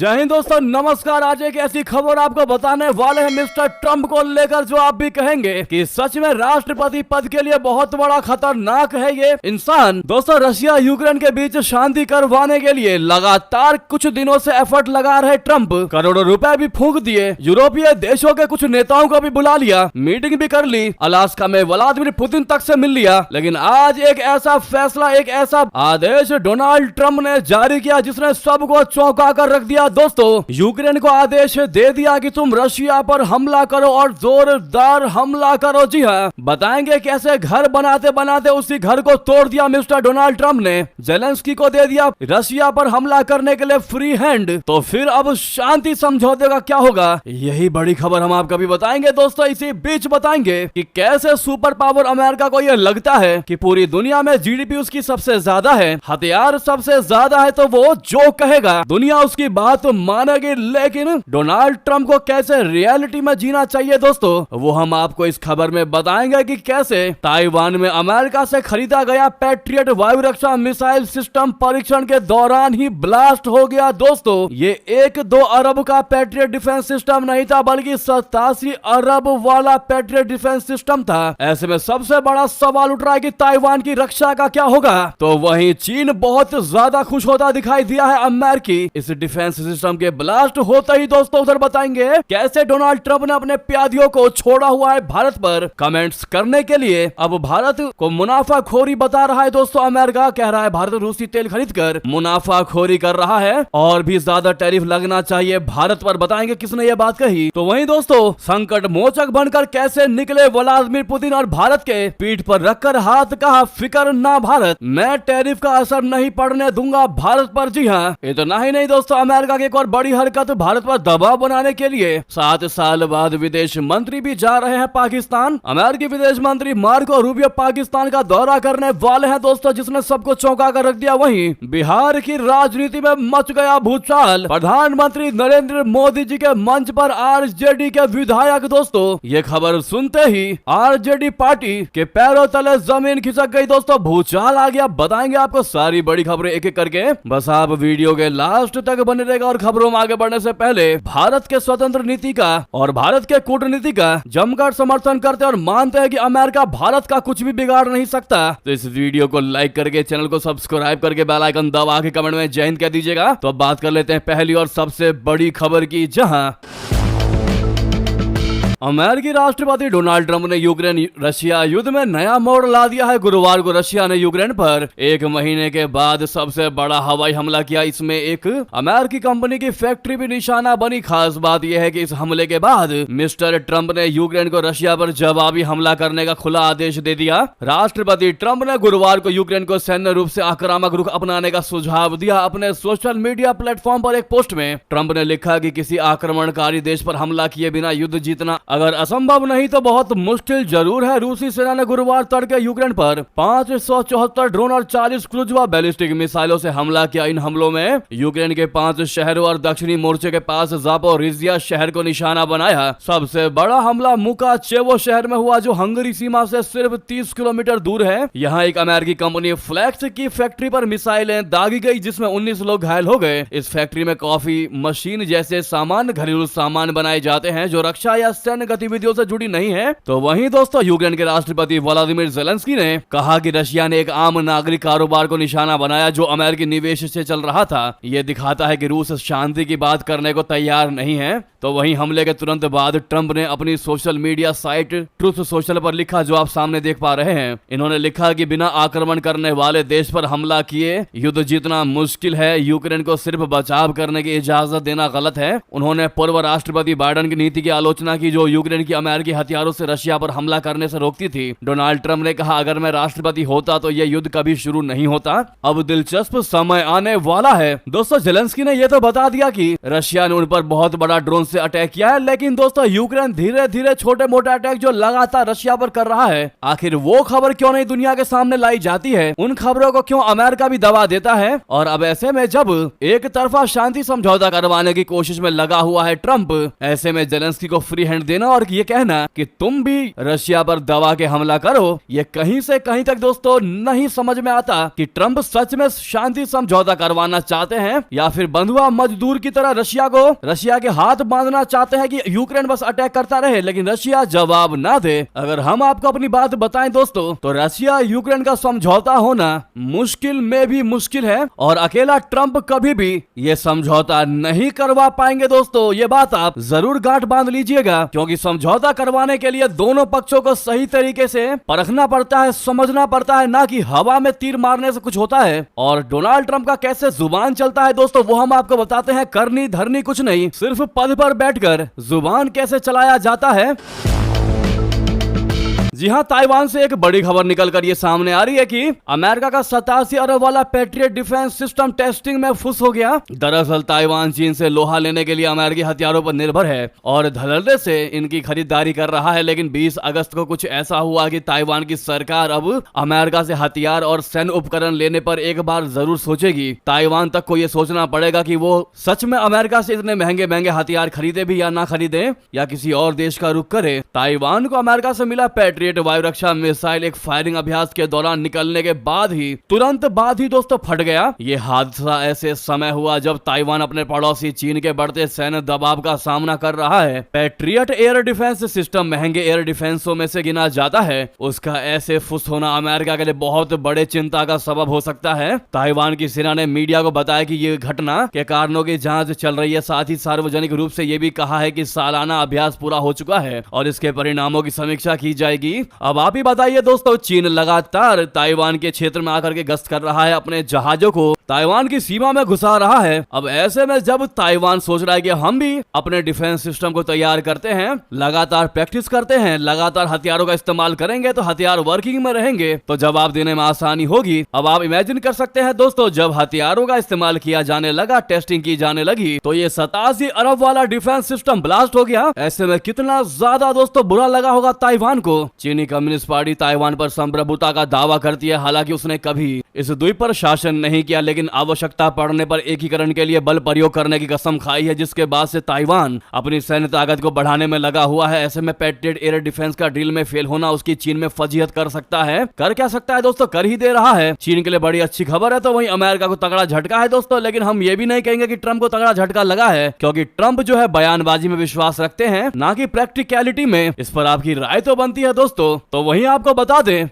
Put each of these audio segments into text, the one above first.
जय हिंद दोस्तों, नमस्कार। आज एक ऐसी खबर आपको बताने वाले हैं मिस्टर ट्रम्प को लेकर जो आप भी कहेंगे कि सच में राष्ट्रपति पद के लिए बहुत बड़ा खतरनाक है ये इंसान। दोस्तों, रशिया यूक्रेन के बीच शांति करवाने के लिए लगातार कुछ दिनों से एफर्ट लगा रहे ट्रम्प करोड़ों रुपए भी फूंक दिए, यूरोपीय देशों के कुछ नेताओं को भी बुला लिया, मीटिंग भी कर ली, अलास्का में व्लादिमीर पुतिन तक से मिल लिया। लेकिन आज एक ऐसा फैसला, एक ऐसा आदेश डोनाल्ड ट्रम्प ने जारी किया जिसने सबको चौंका कर रख दिया। दोस्तों, यूक्रेन को आदेश दे दिया कि तुम रशिया पर हमला करो और जोरदार हमला करो। जी हाँ, बताएंगे कैसे घर बनाते बनाते उसी घर को तोड़ दिया मिस्टर डोनाल्ड ट्रम्प ने। जेलेंस्की को दे दिया रशिया पर हमला करने के लिए फ्री हैंड। तो फिर अब शांति समझौते का क्या होगा, यही बड़ी खबर हम आपको भी बताएंगे। दोस्तों, इसी बीच बताएंगे कि कैसे सुपर पावर अमेरिका को यह लगता है कि पूरी दुनिया में जीडीपी उसकी सबसे ज्यादा है, हथियार सबसे ज्यादा है, तो वो जो कहेगा दुनिया उसकी बात मानेगी। लेकिन डोनाल्ड ट्रम्प को कैसे रियलिटी में जीना चाहिए दोस्तों, वो हम आपको इस खबर में बताएंगे कि कैसे ताइवान में अमेरिका से खरीदा गया पैट्रियट वायु रक्षा मिसाइल सिस्टम परीक्षण के दौरान ही ब्लास्ट हो गया। दोस्तों, ये 1-2 अरब का पैट्रियट डिफेंस सिस्टम नहीं था, बल्कि 87 अरब वाला पैट्रियट डिफेंस सिस्टम था। ऐसे में सबसे बड़ा सवाल उठ रहा है कि ताइवान की रक्षा का क्या होगा। तो वहीं चीन बहुत ज्यादा खुश होता दिखाई दिया है अमेरिकी इस डिफेंस सिस्टम के ब्लास्ट होते ही। दोस्तों, उधर बताएंगे कैसे डोनाल्ड ट्रम्प ने अपने प्यादियों को छोड़ा हुआ है भारत पर कमेंट्स करने के लिए। अब भारत को मुनाफाखोरी बता रहा है। दोस्तों, अमेरिका कह रहा है भारत रूसी तेल खरीदकर मुनाफाखोरी कर रहा है और भी ज्यादा टैरिफ लगना चाहिए भारत पर। बताएंगे किसने ये बात कही। तो वहीं दोस्तों, संकट मोचक बनकर कैसे निकले व्लादिमीर पुतिन और भारत के पीठ पर रखकर हाथ कहा फिकर ना भारत, मैं टैरिफ का असर नहीं पड़ने दूंगा भारत पर। जी हाँ, इतना ही नहीं दोस्तों, अमेरिका की एक और बड़ी हरकत भारत पर दबाव बनाने के लिए 7 साल बाद विदेश मंत्री भी जा रहे हैं पाकिस्तान। अमेरिकी विदेश मंत्री मार्को रूबियो पाकिस्तान का दौरा करने वाले हैं दोस्तों, जिसने सबको चौंका कर रख दिया। वहीं बिहार की राजनीति में मच गया भूचाल। प्रधानमंत्री नरेंद्र मोदी जी के मंच पर आरजेडी के विधायक, दोस्तों ये खबर सुनते ही आरजेडी पार्टी के पैरों तले जमीन खिसक गई। दोस्तों, भूचाल आ गया। बताएंगे आपको सारी बड़ी खबरें एक एक करके, बस आप वीडियो के लास्ट तक बने रहेगा। और खबरों में आगे बढ़ने से पहले भारत के स्वतंत्र नीति का और भारत के कूटनीति का जमकर समर्थन करते और मानते हैं कि अमेरिका भारत का कुछ भी बिगाड़ नहीं सकता, तो इस वीडियो को लाइक करके, चैनल को सब्सक्राइब करके, बेल आइकन दबा के कमेंट में जय हिंद कह दीजिएगा। तो अब बात कर लेते हैं पहली और सबसे बड़ी खबर की, जहां अमेरिकी राष्ट्रपति डोनाल्ड ट्रम्प ने यूक्रेन रशिया युद्ध में नया मोड़ ला दिया है। गुरुवार को रशिया ने यूक्रेन पर 1 महीने के बाद सबसे बड़ा हवाई हमला किया। इसमें एक अमेरिकी कंपनी की फैक्ट्री भी निशाना बनी। खास बात यह है कि इस हमले के बाद मिस्टर ट्रम्प ने यूक्रेन को रशिया पर जवाबी हमला करने का खुला आदेश दे दिया। राष्ट्रपति ट्रम्प ने गुरुवार को यूक्रेन को सैन्य रूप से आक्रामक रुख अपनाने का सुझाव दिया। अपने सोशल मीडिया प्लेटफॉर्म पर एक पोस्ट में ट्रम्प ने लिखा कि किसी आक्रमणकारी देश पर हमला किए बिना युद्ध जीतना अगर असंभव नहीं तो बहुत मुश्किल जरूर है। रूसी सेना ने गुरुवार तड़के यूक्रेन पर 574 ड्रोन और 40 क्रूज व बैलिस्टिक मिसाइलों से हमला किया। इन हमलों में यूक्रेन के 5 शहरों और दक्षिणी मोर्चे के पास जापोरिजिया शहर को निशाना बनाया। सबसे बड़ा हमला मुकाचेवो शहर में हुआ, जो हंगरी सीमा से सिर्फ 30 किलोमीटर दूर है। यहाँ एक अमेरिकी कंपनी फ्लेक्स की फैक्ट्री पर मिसाइलें दागी गई, जिसमें 19 लोग घायल हो गए। इस फैक्ट्री में कॉफी मशीन जैसे सामान, घरेलू सामान बनाए जाते हैं जो रक्षा या सैन्य गतिविधियों से जुड़ी नहीं है। तो वहीं दोस्तों, यूक्रेन के राष्ट्रपति व्लादिमीर जेलेंस्की ने कहा कि रशिया ने एक आम नागरिक कारोबार को निशाना बनाया जो अमेरिकी निवेश से चल रहा था। यह दिखाता है कि रूस शांति की बात करने को तैयार नहीं है। तो वहीं हमले के तुरंत बाद ट्रम्प ने अपनी social media site truth social पर लिखा, जो आप सामने देख पा रहे हैं। इन्होंने लिखा कि बिना आक्रमण करने वाले देश पर हमला किए युद्ध जीतना मुश्किल है। यूक्रेन को सिर्फ बचाव करने की इजाजत देना गलत है। उन्होंने पूर्व राष्ट्रपति बाइडेन की नीति की आलोचना की, जो यूक्रेन की अमेरिकी हथियारों से रशिया पर हमला करने से रोकती थी। डोनाल्ड ट्रम्प ने कहा, अगर मैं राष्ट्रपति होता तो यह युद्ध कभी शुरू नहीं होता। अब दिलचस्प समय आने वाला है। दोस्तों, जेलेंस्की ने यह तो बता दिया कि रशिया ने उन पर बहुत बड़ा ड्रोन से अटैक किया है, लेकिन दोस्तों यूक्रेन धीरे धीरे छोटे मोटे अटैक जो लगातार रशिया पर कर रहा है, आखिर वो खबर क्यों नहीं दुनिया के सामने लाई जाती है? उन खबरों को क्यों अमेरिका भी दबा देता है? और अब ऐसे में जब एक तरफा शांति समझौता करवाने की कोशिश में लगा हुआ है ट्रम्प, ऐसे में जेलेंस्की को फ्री हैंड देने देना और ये कहना कि तुम भी रशिया पर दबा के हमला करो, ये कहीं से कहीं तक दोस्तों नहीं समझ में आता कि ट्रंप सच में शांति समझौता करवाना चाहते हैं या फिर बंधुआ मजदूर की तरह रशिया के हाथ बांधना चाहते हैं कि यूक्रेन बस अटैक करता रहे लेकिन रशिया जवाब ना दे। अगर हम आपको अपनी बात बताएं दोस्तों तो रशिया यूक्रेन का समझौता होना मुश्किल में भी मुश्किल है और अकेला ट्रंप कभी भी ये समझौता नहीं करवा पाएंगे दोस्तों। ये बात आप जरूर गांठ बांध लीजिएगा, क्योंकि समझौता करवाने के लिए दोनों पक्षों को सही तरीके से परखना पड़ता है, समझना पड़ता है, ना कि हवा में तीर मारने से कुछ होता है। और डोनाल्ड ट्रंप का कैसे जुबान चलता है दोस्तों वो हम आपको बताते हैं। करनी धरनी कुछ नहीं, सिर्फ पद पर बैठकर जुबान कैसे चलाया जाता है। जी हां, ताइवान से एक बड़ी खबर निकलकर ये सामने आ रही है कि अमेरिका का 87 अरब वाला पैट्रियट डिफेंस सिस्टम टेस्टिंग में फुस हो गया। दरअसल ताइवान चीन से लोहा लेने के लिए अमेरिकी हथियारों पर निर्भर है और धड़ल्ले से इनकी खरीदारी कर रहा है, लेकिन 20 अगस्त को कुछ ऐसा हुआ कि ताइवान की सरकार अब अमेरिका से हथियार और सैन्य उपकरण लेने पर एक बार जरूर सोचेगी। ताइवान तक को ये सोचना पड़ेगा कि वो सच में अमेरिका से इतने महंगे महंगे हथियार खरीदे भी या ना खरीदे या किसी और देश का रुख करे। ताइवान को अमेरिका से मिला पैट्रियट वायु रक्षा मिसाइल एक फायरिंग अभ्यास के दौरान निकलने के तुरंत बाद ही दोस्तों फट गया। ये हादसा ऐसे समय हुआ जब ताइवान अपने पड़ोसी चीन के बढ़ते सैन्य दबाव का सामना कर रहा है। पैट्रियट एयर डिफेंस सिस्टम महंगे एयर डिफेंसों में से गिना जाता है। उसका ऐसे फुस होना अमेरिका के लिए बहुत बड़े चिंता का सबब हो सकता है। ताइवान की सेना ने मीडिया को बताया कि ये घटना के कारणों की जांच चल रही है। साथ ही सार्वजनिक रूप से ये भी कहा है कि सालाना अभ्यास पूरा हो चुका है और इसके परिणामों की समीक्षा की जाएगी। अब आप ही बताइए दोस्तों, चीन लगातार ताइवान के क्षेत्र में आकर के गश्त कर रहा है, अपने जहाजों को ताइवान की सीमा में घुसा रहा है। अब ऐसे में जब ताइवान सोच रहा है कि हम भी अपने डिफेंस सिस्टम को तैयार करते हैं, लगातार प्रैक्टिस करते हैं, लगातार हथियारों का इस्तेमाल करेंगे तो हथियार वर्किंग में रहेंगे तो जवाब देने में आसानी होगी। अब आप इमेजिन कर सकते हैं दोस्तों, जब हथियारों का इस्तेमाल किया जाने लगा, टेस्टिंग की जाने लगी तो ये 87 अरब वाला डिफेंस सिस्टम ब्लास्ट हो गया। ऐसे में कितना ज्यादा दोस्तों बुरा लगा होगा ताइवान को। चीनी कम्युनिस्ट पार्टी ताइवान पर संप्रभुता का दावा करती है, हालांकि उसने कभी इस द्वीप पर शासन नहीं किया, लेकिन आवश्यकता पड़ने पर एकीकरण के लिए बल प्रयोग करने की कसम खाई है, जिसके बाद से ताइवान अपनी सैन्य ताकत को बढ़ाने में लगा हुआ है। ऐसे में पैट्रियट एयर डिफेंस का ड्रिल में फेल होना उसकी चीन में फजीहत कर सकता है। कर क्या सकता है दोस्तों, कर ही दे रहा है। चीन के लिए बड़ी अच्छी खबर है तो वहीं अमेरिका को तगड़ा झटका है दोस्तों। लेकिन हम ये भी नहीं कहेंगे कि ट्रंप को तगड़ा झटका लगा है, क्योंकि ट्रंप जो है बयानबाजी में विश्वास रखते हैं, ना कि प्रैक्टिकलिटी में। इस पर आपकी राय तो बनती है दोस्तों। तो वहीं आपको बता दें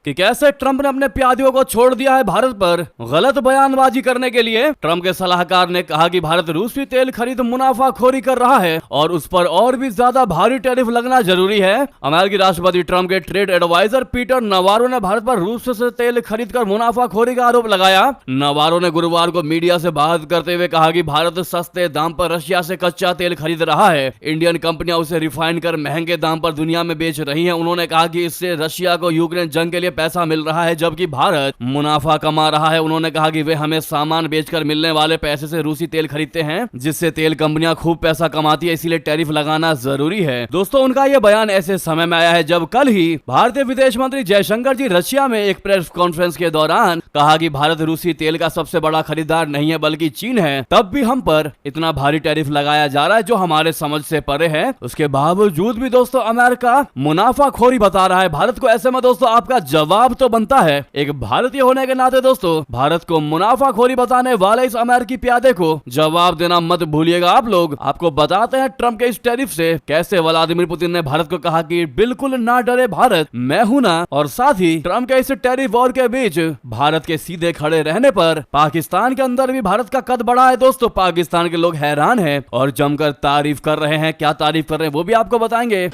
कि कैसे ट्रंप ने अपने प्यादियों को छोड़ दिया है भारत पर गलत बयानबाजी करने के लिए। ट्रंप के सलाहकार ने कहा कि भारत रूसी तेल खरीद मुनाफाखोरी कर रहा है और उस पर और भी ज्यादा भारी टैरिफ लगना जरूरी है। अमेरिकी राष्ट्रपति ट्रंप के ट्रेड एडवाइजर पीटर नवारो ने भारत पर रूस से तेल खरीद कर मुनाफाखोरी का आरोप लगाया। नवारो ने गुरुवार को मीडिया से बात करते हुए कहा कि भारत सस्ते दाम पर रशिया से कच्चा तेल खरीद रहा है। इंडियन कंपनियां उसे रिफाइन कर महंगे दाम पर दुनिया में बेच रही है। उन्होंने कहा कि इससे रशिया को यूक्रेन जंग के लिए पैसा मिल रहा है, जबकि भारत मुनाफा कमा रहा है। उन्होंने कहा कि वे हमें सामान बेचकर मिलने वाले पैसे से रूसी तेल खरीदते हैं, जिससे तेल कंपनियां खूब पैसा कमाती है, इसीलिए टैरिफ लगाना जरूरी है। दोस्तों, उनका यह बयान ऐसे समय में आया है जब कल ही भारतीय विदेश मंत्री जयशंकर जी रशिया में एक प्रेस कॉन्फ्रेंस के दौरान कहा कि भारत रूसी तेल का सबसे बड़ा खरीदार नहीं है बल्कि चीन है। तब भी हम पर इतना भारी टैरिफ लगाया जा रहा है जो हमारे समझ से परे है। उसके बावजूद भी दोस्तों अमेरिका मुनाफाखोरी बता रहा है भारत को। ऐसे में दोस्तों आपका जवाब तो बनता है, एक भारतीय होने के नाते दोस्तों भारत को मुनाफाखोरी बताने वाले इस अमेरिकी प्यादे को जवाब देना मत भूलिएगा आप लोग। आपको बताते हैं ट्रंप के इस टैरिफ से कैसे व्लादिमीर पुतिन ने भारत को कहा कि बिल्कुल ना डरे भारत, मैं हूं ना। और साथ ही ट्रंप के इस टैरिफ वॉर के बीच भारत के सीधे खड़े रहने पर पाकिस्तान के अंदर भी भारत का कद बढ़ा है दोस्तों। पाकिस्तान के लोग हैरान हैं और जमकर तारीफ कर रहे हैं। क्या तारीफ कर रहे हैं वो भी आपको बताएंगे।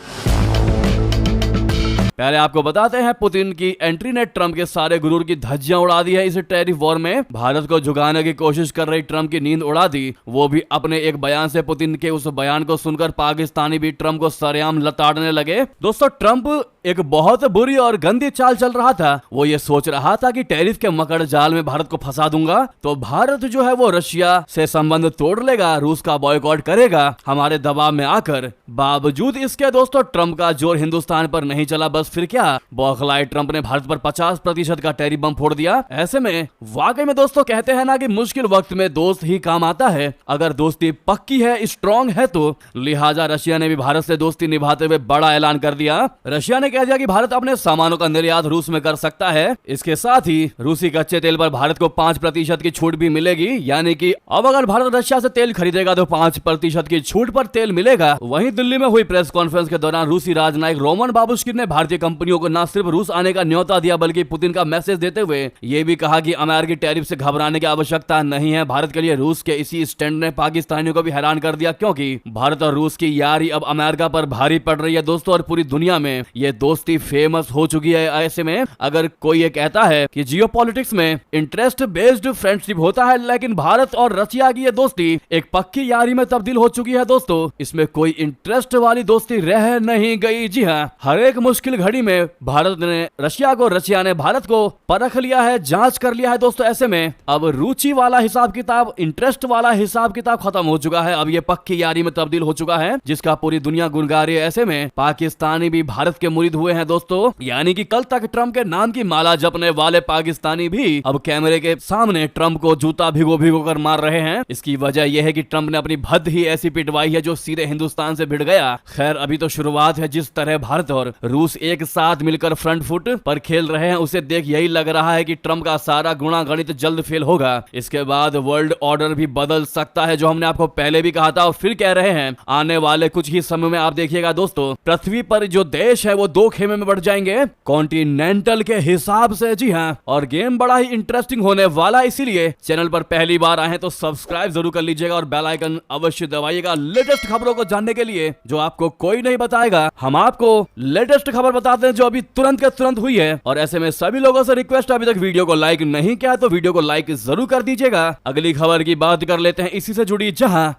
पहले आपको बताते हैं, पुतिन की एंट्री ने ट्रंप के सारे गुरूर की धज्जियां उड़ा दी है। इस टैरिफ वॉर में भारत को झुकाने की कोशिश कर रही ट्रंप की नींद उड़ा दी, वो भी अपने एक बयान से। पुतिन के उस बयान को सुनकर पाकिस्तानी भी ट्रंप को सरेआम लताड़ने लगे। दोस्तों ट्रंप एक बहुत बुरी और गंदी चाल चल रहा था। वो ये सोच रहा था कि टैरिफ के मकड़ जाल में भारत को फंसा दूंगा तो भारत जो है वो रशिया से संबंध तोड़ लेगा, रूस का बॉयकॉट करेगा हमारे दबाव में आकर। बावजूद इसके दोस्तों ट्रंप का जोर हिंदुस्तान पर नहीं चला, बस फिर क्या, बौखलाए ट्रंप ने भारत पर 50% का टैरिफ बम फोड़ दिया। ऐसे में वाकई में दोस्तों कहते हैं ना कि मुश्किल वक्त में दोस्त ही काम आता है। अगर दोस्ती पक्की है, स्ट्रॉन्ग है, तो लिहाजा रशिया ने भी भारत से दोस्ती निभाते हुए बड़ा ऐलान कर दिया। रशिया ने कह दिया कि भारत अपने सामानों का निर्यात रूस में कर सकता है। इसके साथ ही रूसी कच्चे तेल पर भारत को 5% की छूट भी मिलेगी, यानी कि अब अगर भारत रशिया से तेल खरीदेगा तो 5% की छूट पर तेल मिलेगा। वहीं दिल्ली में हुई प्रेस कॉन्फ्रेंस के दौरान रूसी राजनायक रोमन बाबुश्किन ने भारतीय कंपनियों को न सिर्फ रूस आने का न्योता दिया बल्कि पुतिन का मैसेज देते हुए ये भी कहा कि अमेरिकी टैरिफ से घबराने की आवश्यकता नहीं है। भारत के लिए रूस के इसी स्टैंड ने पाकिस्तानियों को भी हैरान कर दिया, क्योंकि भारत और रूस की यारी अब अमेरिका पर भारी पड़ रही है दोस्तों, और पूरी दुनिया में ये दोस्ती फेमस हो चुकी है। ऐसे में अगर कोई ये कहता है कि जियोपॉलिटिक्स में इंटरेस्ट बेस्ड फ्रेंडशिप होता है, लेकिन भारत और रशिया की ये दोस्ती एक पक्की यारी में तब्दील हो चुकी है दोस्तों। इसमें कोई इंटरेस्ट वाली दोस्ती रह नहीं गई। जी हाँ, हर एक मुश्किल घड़ी में भारत ने रशिया को, रशिया ने भारत को परख लिया है, जांच कर लिया है दोस्तों। ऐसे में अब रुचि वाला हिसाब किताब, इंटरेस्ट वाला हिसाब किताब खत्म हो चुका है। अब ये पक्की यारी में तब्दील हो चुका है, जिसका पूरी दुनिया गुनगा रही है। ऐसे में पाकिस्तानी भी भारत के मुरीद हुए हैं दोस्तों, यानी कि कल तक ट्रंप के नाम की माला जपने वाले पाकिस्तानी भी अब कैमरे के सामने ट्रंप को जूता भिगो भिगो कर मार रहे हैं। इसकी वजह यह है कि ट्रंप ने अपनी भद्द ही ऐसी पिटवाई है जो सीधे हिंदुस्तान से भिड़ गया। खैर अभी तो शुरुआत है। जिस तरह भारत और रूस एक साथ मिलकर फ्रंट फुट पर खेल रहे हैं, उसे देख यही लग रहा है कि ट्रंप का सारा गुणा गणित जल्द फेल होगा। इसके बाद वर्ल्ड ऑर्डर भी बदल सकता है, जो हमने आपको पहले भी कहा था और फिर कह रहे हैं। आने वाले कुछ ही समय में आप देखिएगा दोस्तों, पृथ्वी पर जो देश है वो दो खेमे में बढ़ जाएंगे कॉन्टिनेंटल के हिसाब से। जी हाँ, और गेम बड़ा ही इंटरेस्टिंग होने वाला, इसीलिए चैनल पर पहली बार आए हैं तो सब्सक्राइब जरूर कर लीजिएगा और बेल आइकन अवश्य दबाइएगा लेटेस्ट खबरों को जानने के लिए, जो आपको कोई नहीं बताएगा। हम आपको लेटेस्ट खबर बताते हैं जो अभी तुरंत के तुरंत हुई है। और ऐसे में सभी लोगों से रिक्वेस्ट, अभी तक वीडियो को लाइक नहीं किया तो वीडियो को लाइक जरूर कर दीजिएगा। अगली खबर की बात कर लेते हैं इसी से जुड़ी, जहां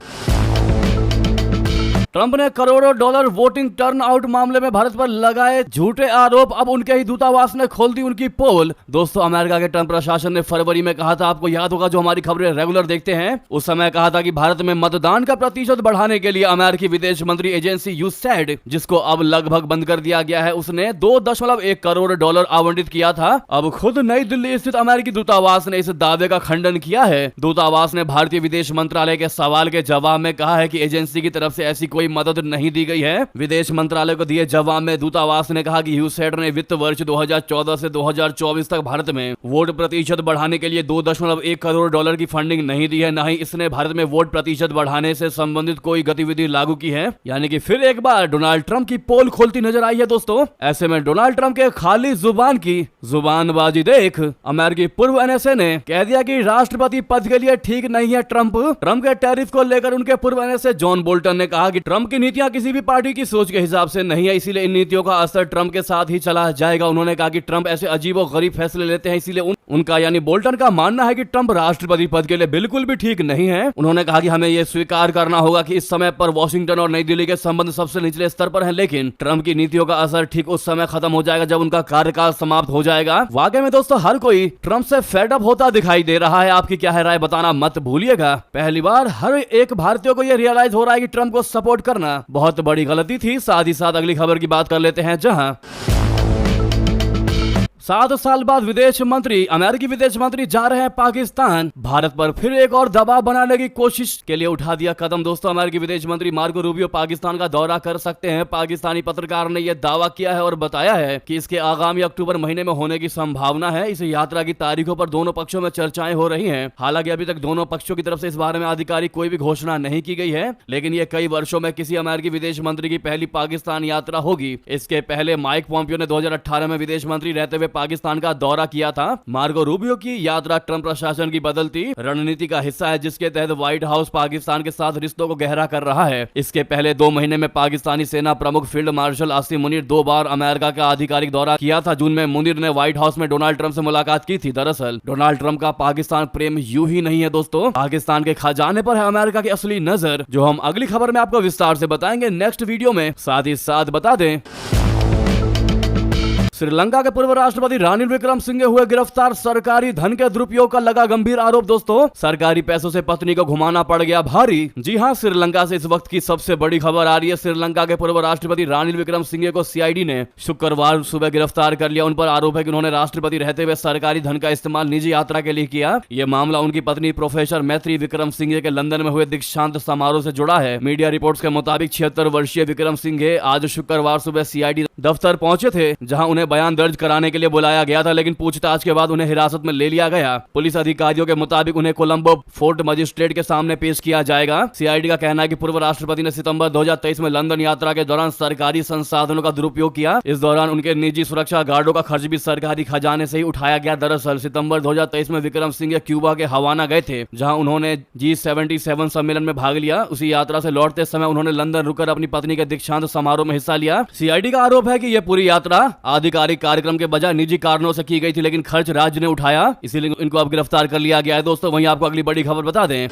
ट्रंप ने करोड़ों डॉलर वोटिंग टर्नआउट मामले में भारत पर लगाए झूठे आरोप। अब उनके ही दूतावास ने खोल दी उनकी पोल। दोस्तों, अमेरिका के ट्रंप प्रशासन ने फरवरी में कहा था, आपको याद होगा जो हमारी खबरें रेगुलर देखते हैं, उस समय कहा था कि भारत में मतदान का प्रतिशत बढ़ाने के लिए अमेरिकी विदेश मंत्री एजेंसी यूसैड, जिसको अब लगभग बंद कर दिया गया है, उसने 2.1 करोड़ डॉलर आवंटित किया था। अब खुद नई दिल्ली स्थित अमेरिकी दूतावास ने इस दावे का खंडन किया है। दूतावास ने भारतीय विदेश मंत्रालय के सवाल के जवाब में कहा है कि एजेंसी की तरफ से ऐसी कोई मदद नहीं दी गई है। विदेश मंत्रालय को दिए जवाब में दूतावास ने कहा कि यूसैड ने वित्त वर्ष 2014 से 2024 तक भारत में वोट प्रतिशत बढ़ाने के लिए 2.1 करोड़ डॉलर की फंडिंग नहीं दी है, न ही इसने भारत में वोट प्रतिशत बढ़ाने से संबंधित कोई गतिविधि लागू की है। यानी कि फिर एक बार डोनाल्ड ट्रंप की पोल खोलती नजर आई है दोस्तों। ऐसे में डोनाल्ड ट्रंप के खाली जुबान की जुबानबाजी देख अमेरिकी पूर्व एनएसए ने कह दिया कि राष्ट्रपति पद के लिए ठीक नहीं है ट्रंप के टैरिफ को लेकर उनके पूर्व एनएसए जॉन बोल्टन ने कहा कि ट्रंप की नीतियां किसी भी पार्टी की सोच के हिसाब से नहीं है, इसीलिए इन नीतियों का असर ट्रंप के साथ ही चला जाएगा। उन्होंने कहा कि ट्रंप ऐसे अजीब और गरीब फैसले लेते हैं, इसीलिए उनका यानी बोल्टन का मानना है कि ट्रंप राष्ट्रपति पद के लिए बिल्कुल भी ठीक नहीं है। उन्होंने कहा कि हमें यह स्वीकार करना होगा कि इस समय पर वॉशिंगटन और नई दिल्ली के संबंध सबसे निचले स्तर पर हैं, लेकिन ट्रंप की नीतियों का असर ठीक उस समय खत्म हो जाएगा जब उनका कार्यकाल समाप्त हो जाएगा। वाकई में दोस्तों, हर कोई ट्रंप से फेड अप होता दिखाई दे रहा है। आपकी क्या है राय, बताना मत भूलिएगा। पहली बार हर एक भारतीय को यह रियलाइज हो रहा है कि ट्रंप को सपोर्ट करना बहुत बड़ी गलती थी। साथ ही साथ अगली खबर की बात कर लेते हैं, जहां 7 साल बाद अमेरिकी विदेश मंत्री जा रहे हैं पाकिस्तान। भारत पर फिर एक और दबाव बनाने की कोशिश के लिए उठा दिया कदम। दोस्तों, अमेरिकी विदेश मंत्री मार्को रूबियो पाकिस्तान का दौरा कर सकते हैं। पाकिस्तानी पत्रकार ने यह दावा किया है और बताया है कि इसके आगामी अक्टूबर महीने में होने की संभावना है। इस यात्रा की तारीखों पर दोनों पक्षों में चर्चाएं हो रही हैं। हालांकि अभी तक दोनों पक्षों की तरफ से इस बारे में आधिकारिक कोई भी घोषणा नहीं की गई है, लेकिन यह कई वर्षों में किसी अमेरिकी विदेश मंत्री की पहली पाकिस्तान यात्रा होगी। इसके पहले माइक पॉम्पियो ने 2018 में विदेश मंत्री रहते हुए पाकिस्तान का दौरा किया था। मार्को रूबियो की यात्रा ट्रंप प्रशासन की बदलती रणनीति का हिस्सा है, जिसके तहत व्हाइट हाउस पाकिस्तान के साथ रिश्तों को गहरा कर रहा है। इसके पहले 2 महीने में पाकिस्तानी सेना प्रमुख फील्ड मार्शल आसिम मुनीर 2 बार अमेरिका का आधिकारिक दौरा किया था। जून में मुनीर ने व्हाइट हाउस में डोनाल्ड ट्रंप से मुलाकात की थी। दरअसल डोनाल्ड ट्रंप का पाकिस्तान प्रेम यूं ही नहीं है दोस्तों, पाकिस्तान के खजाने पर है अमेरिका की असली नजर, जो हम अगली खबर में आपको विस्तार से बताएंगे नेक्स्ट वीडियो में। साथ ही साथ बता दें श्रीलंका के पूर्व राष्ट्रपति रानिल विक्रमसिंघे हुए गिरफ्तार। सरकारी धन के दुरुपयोग का लगा गंभीर आरोप। दोस्तों, सरकारी पैसों से पत्नी को घुमाना पड़ गया भारी। जी हां, श्रीलंका से इस वक्त की सबसे बड़ी खबर आ रही है। श्रीलंका के पूर्व राष्ट्रपति रानिल विक्रमसिंघे को सीआईडी ने शुक्रवार सुबह गिरफ्तार कर लिया। उन पर आरोप है कि उन्होंने राष्ट्रपति रहते हुए सरकारी धन का इस्तेमाल निजी यात्रा के लिए किया। यह मामला उनकी पत्नी प्रोफेसर मैत्री विक्रमसिंघे के लंदन में हुए दीक्षांत समारोह से जुड़ा है। मीडिया रिपोर्ट्स के मुताबिक 76 वर्षीय विक्रमसिंघे आज शुक्रवार सुबह सीआईडी दफ्तर पहुंचे थे, जहां उन्हें बयान दर्ज कराने के लिए बुलाया गया था, लेकिन पूछताछ के बाद उन्हें हिरासत में ले लिया गया। पुलिस अधिकारियों के मुताबिक उन्हें कोलंबो फोर्ट मजिस्ट्रेट के सामने पेश किया जाएगा। सीआईडी का कहना है कि पूर्व राष्ट्रपति ने सितंबर 2023 में लंदन यात्रा के दौरान सरकारी संसाधनों का दुरुपयोग किया। इस दौरान उनके निजी सुरक्षा गार्डों का खर्च भी सरकारी खजाने से ही उठाया गया। दरअसल सितंबर 2023 में विक्रमसिंघे क्यूबा के हवाना गए थे, जहां उन्होंने G77 सम्मेलन में भाग लिया। उसी यात्रा से लौटते समय उन्होंने लंदन रुककर अपनी पत्नी के दीक्षांत समारोह में हिस्सा लिया। सीआईडी का आरोप है कि यह पूरी यात्रा आधिकारिक कार्यक्रम के बजाय निजी कारणों से की गई थी, लेकिन खर्च राज्य ने उठाया, इसीलिए इनको अब गिरफ्तार कर लिया गया है। दोस्तों, वहीं आपको अगली बड़ी खबर बता दें।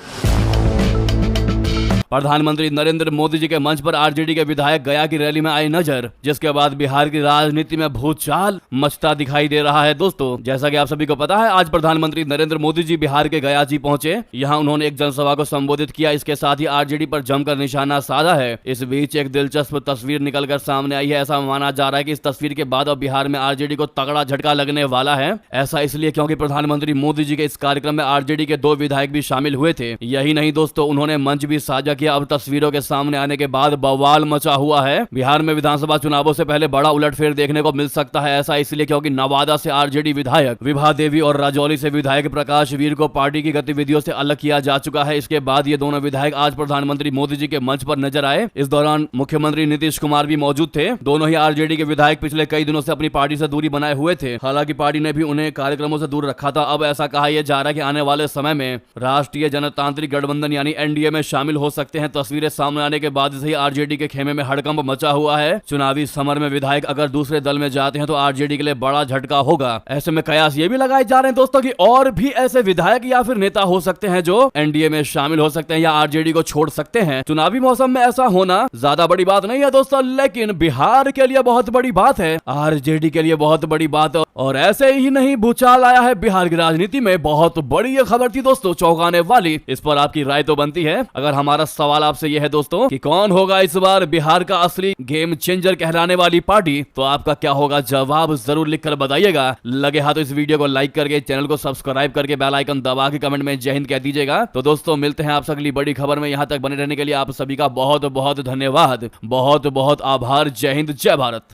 प्रधानमंत्री नरेंद्र मोदी जी के मंच पर आरजेडी के विधायक गया की रैली में आए नजर, जिसके बाद बिहार की राजनीति में भूचाल मचता दिखाई दे रहा है। दोस्तों, जैसा कि आप सभी को पता है, आज प्रधानमंत्री नरेंद्र मोदी जी बिहार के गया जी पहुंचे। यहां उन्होंने एक जनसभा को संबोधित किया। इसके साथ ही आरजेडी पर जमकर निशाना साधा है। इस बीच एक दिलचस्प तस्वीर निकलकर सामने आई है। ऐसा माना जा रहा है कि इस तस्वीर के बाद अब बिहार में आरजेडी को तगड़ा झटका लगने वाला है। ऐसा इसलिए क्योंकि प्रधानमंत्री मोदी जी के इस कार्यक्रम में आरजेडी के 2 विधायक भी शामिल हुए थे। यही नहीं दोस्तों, उन्होंने मंच भी साझा किया। अब तस्वीरों के सामने आने के बाद बवाल मचा हुआ है। बिहार में विधानसभा चुनावों से पहले बड़ा उलटफेर देखने को मिल सकता है। ऐसा इसलिए क्योंकि नवादा से आरजेडी विधायक विभा देवी और राजौली से विधायक प्रकाश वीर को पार्टी की गतिविधियों से अलग किया जा चुका है। इसके बाद ये दोनों विधायक आज प्रधानमंत्री मोदी जी के मंच पर नजर आए। इस दौरान मुख्यमंत्री नीतीश कुमार भी मौजूद थे। दोनों ही आरजेडी के विधायक पिछले कई दिनों से अपनी पार्टी से दूरी बनाए हुए थे। हालांकि पार्टी ने भी उन्हें कार्यक्रमों से दूर रखा था। अब ऐसा कहा यह जा रहा है कि आने वाले समय में राष्ट्रीय जनतांत्रिक गठबंधन यानी एनडीए में शामिल हो सकते हैं। तस्वीरें सामने आने के बाद से ही आरजेडी के खेमे में हड़कंप मचा हुआ है। चुनावी समर में विधायक अगर दूसरे दल में जाते हैं तो आरजेडी के लिए बड़ा झटका होगा। ऐसे में कयास ये भी लगाए जा रहे हैं दोस्तों कि और भी ऐसे विधायक या फिर नेता हो सकते हैं जो एनडीए में शामिल हो सकते हैं या आरजेडी को छोड़ सकते हैं। चुनावी मौसम में ऐसा होना ज्यादा बड़ी बात नहीं है दोस्तों, लेकिन बिहार के लिए बहुत बड़ी बात है, आरजेडी के लिए बहुत बड़ी बात। और ऐसे ही नहीं, भूचाल आया है बिहार की राजनीति में। बहुत बड़ी ये खबर थी दोस्तों, चौंकाने वाली। इस पर आपकी राय तो बनती है। अगर हमारा सवाल आपसे यह है दोस्तों कि कौन होगा इस बार बिहार का असली गेम चेंजर कहलाने वाली पार्टी, तो आपका क्या होगा जवाब जरूर लिखकर बताइएगा। लगे हाथ तो इस वीडियो को लाइक करके, चैनल को सब्सक्राइब करके, बेल आइकन दबा के कमेंट में जय हिंद कह दीजिएगा। तो दोस्तों, मिलते हैं आपसे अगली बड़ी खबर में। यहां तक बने रहने के लिए आप सभी का बहुत बहुत धन्यवाद, बहुत बहुत आभार। जय हिंद, जय भारत।